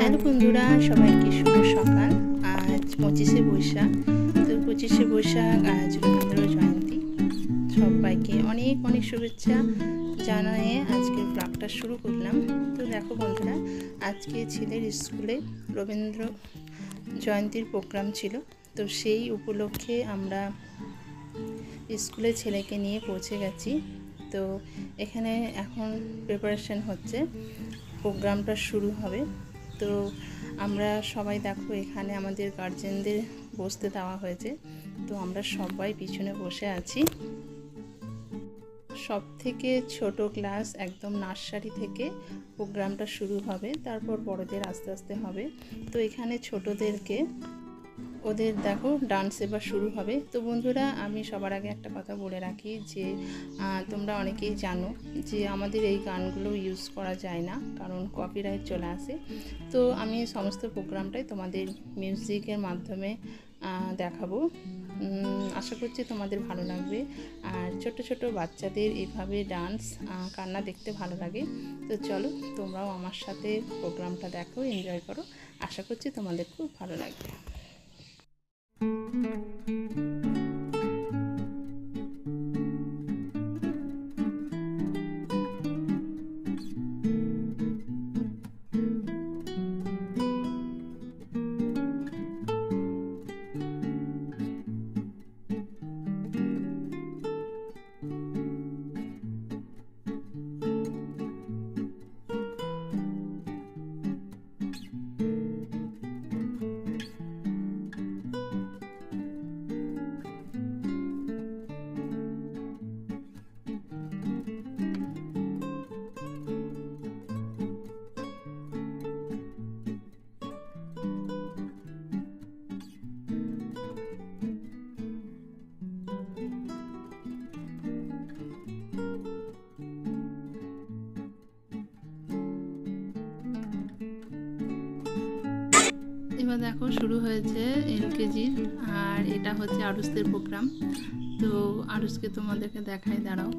Hello বন্ধুরা, সবাইকে শুভ সকাল। আজ 25শে বৈশাখ। তো 25শে বৈশাখ আজ রবীন্দ্র জয়ন্তী। সবাইকে অনেক অনেক শুভেচ্ছা জানিয়ে আজকের ব্লগটা শুরু করলাম। তো দেখো বন্ধুরা, আজকে ছেলের স্কুলে রবীন্দ্র জয়ন্তীর প্রোগ্রাম ছিল। তো সেই উপলক্ষে আমরা স্কুলে ছেলেকে নিয়ে পৌঁছে গেছি। তো এখানে এখন প্রিপারেশন হচ্ছে, প্রোগ্রামটা শুরু হবে। তো আমরা সবাই দেখো, এখানে আমাদের গার্জেনদের বসতে দেওয়া হয়েছে। তো আমরা সবাই পিছনে বসে আছি। সব থেকে ছোট ক্লাস একদম নার্সারি থেকে প্রোগ্রামটা শুরু হবে, তারপর বড়দের আস্তে আস্তে হবে। তো এখানে ছোটদেরকে ওদের দেখো ডান্স এবার শুরু হবে। তো বন্ধুরা, আমি সবার আগে একটা কথা বলে রাখি যে তোমরা অনেকেই জানো যে আমাদের এই গানগুলো ইউজ করা যায় না, কারণ কপিরাইট চলে আসে। তো আমি সমস্ত প্রোগ্রামটাই তোমাদের মিউজিকের মাধ্যমে দেখাবো। আশা করছি তোমাদের ভালো লাগবে। আর ছোট ছোট বাচ্চাদের এইভাবে ডান্স কান্না দেখতে ভালো লাগে। তো চলো, তোমরাও আমার সাথে প্রোগ্রামটা দেখো, এনজয় করো। আশা করছি তোমাদের খুব ভালো লাগবে। এবার দেখো শুরু হয়েছে এলকেজির, আর এটা হচ্ছে আরুষদের প্রোগ্রাম। তো আরুষকে তোমাদেরকে দেখাই, দাঁড়াও।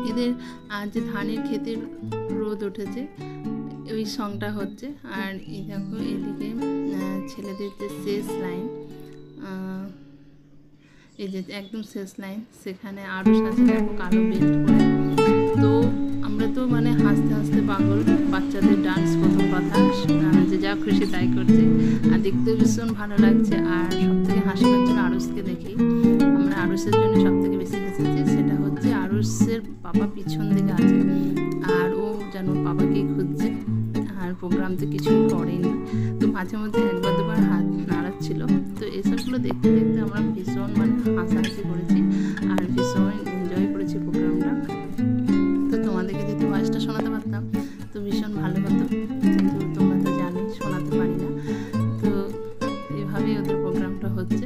এদের যে ধানের ক্ষেতের রোদ উঠেছে ওই সংটা হচ্ছে। আর এই দেখো এদিকে ছেলেদের যে শেষ লাইন, এই যে একদম শেষ লাইন, সেখানে আরুষ আছে দেখো কালো বেল্ট করে। তো আমরা তো মানে হাসতে হাসতে পাগল, বাচ্চাদের ডান্স প্রথম কথা, যে যা খুশি তাই করছে, আর দেখতেও ভীষণ ভালো লাগছে। আর সব থেকে হাসি পাচ্ছিল আরুষকে দেখি। আমরা আরুষের জন্য সব থেকে বেশি হেসেছি, সেটা হচ্ছে আরুষের বাবা পিছন দিকে আছে, আর ও যেন বাবাকেই খুঁজছে, আর প্রোগ্রাম তো কিছুই করেনি। তো মাঝে মধ্যে একবার দুবার হাত নাড়াচ্ছিল। তো এসবগুলো দেখতে দেখতে আমরা ভীষণ মানে হাসাহাসি করেছি, আর ভীষণ এনজয় করেছি প্রোগ্রামটা। তো তোমাদেরকে যদি ভয়েসটা শোনাতে পারতাম তো ভীষণ ভালো হতো, কিন্তু তোমরা তো জানোই শোনাতে পারি না। তো এভাবেই ওদের প্রোগ্রামটা হচ্ছে।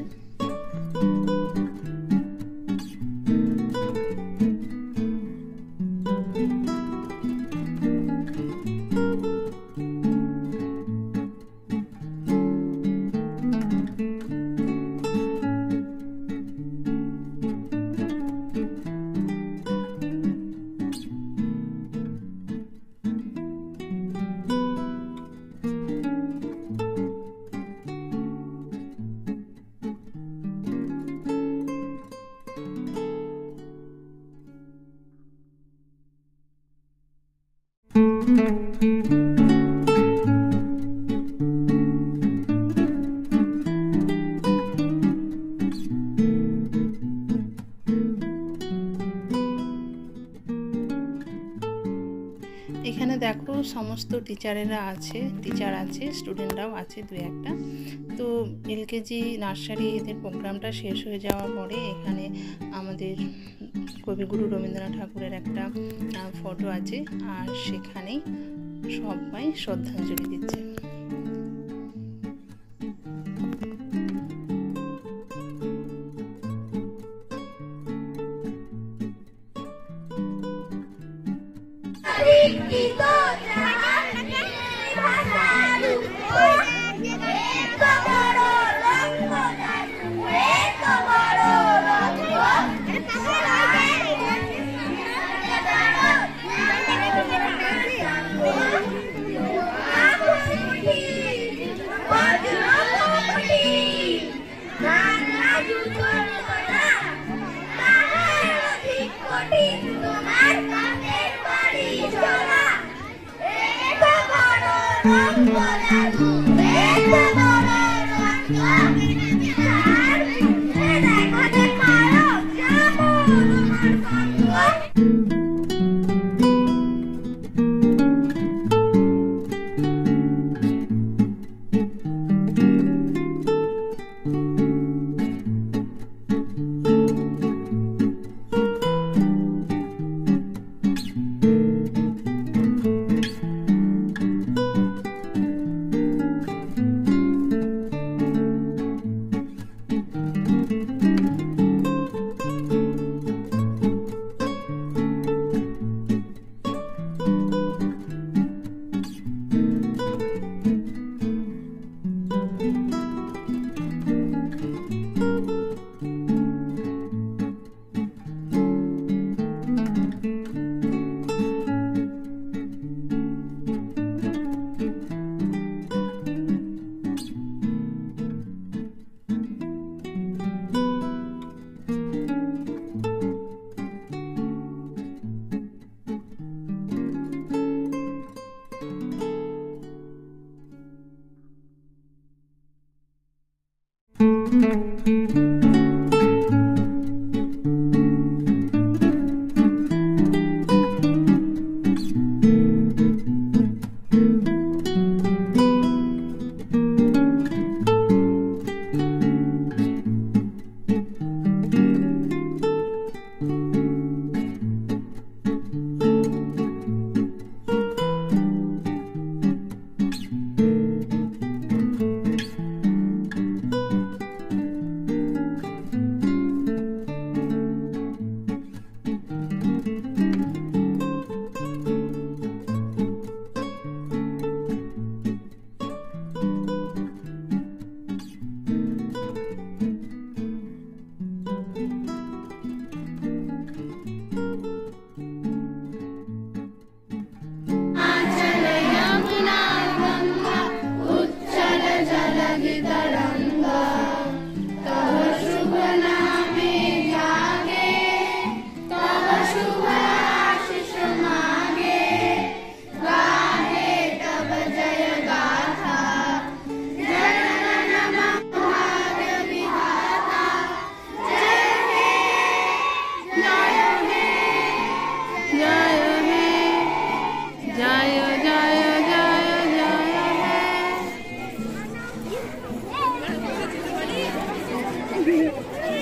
এখানে দেখো সমস্ত টিচার আছে, স্টুডেন্টরাও আছে দু একটা। তো এলকেজি নার্সারি এদের প্রোগ্রামটা শেষ হয়ে যাওয়ার পরে এখানে আমাদের কবিগুরু রবীন্দ্রনাথ ঠাকুরের একটা ফটো আছে, আর সেখানেই সবাই শ্রদ্ধাঞ্জলি দিচ্ছে।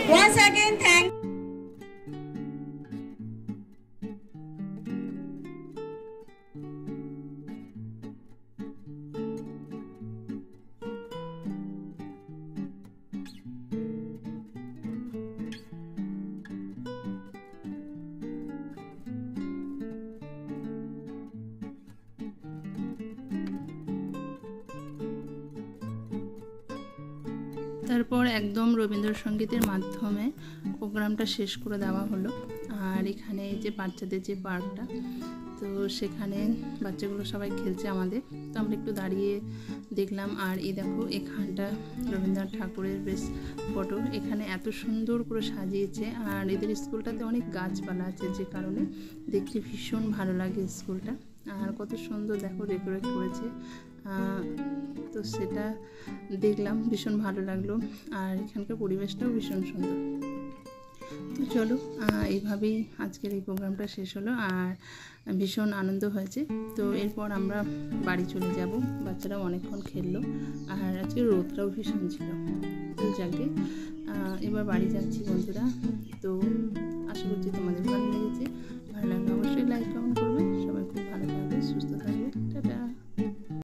Once again, thank তারপর একদম রবীন্দ্রসঙ্গীতের মাধ্যমে প্রোগ্রামটা শেষ করে দেওয়া হলো। আর এখানে এই যে বাচ্চাদের যে পার্কটা, তো সেখানে বাচ্চাগুলো সবাই খেলছে আমাদের, তো আমরা একটু দাঁড়িয়ে দেখলাম। আর এই দেখো এখানটা রবীন্দ্রনাথ ঠাকুরের বেশ ফটো, এখানে এত সুন্দর করে সাজিয়েছে। আর এদের স্কুলটাতে অনেক গাছপালা আছে, যে কারণে দেখতে ভীষণ ভালো লাগে স্কুলটা। আর কত সুন্দর দেখো ডেকোরেট করেছে, তো সেটা দেখলাম, ভীষণ ভালো লাগলো। আর এখানকার পরিবেশটাও ভীষণ সুন্দর। তো চলো, এইভাবেই আজকের এই প্রোগ্রামটা শেষ হলো। আর ভীষণ আনন্দ হয়েছে। তো এরপর আমরা বাড়ি চলে যাব, বাচ্চারাও অনেকক্ষণ খেললো। আর আজকে রোদটাও ভীষণ ছিল। তো যাকে এবার বাড়ি যাচ্ছি বন্ধুরা।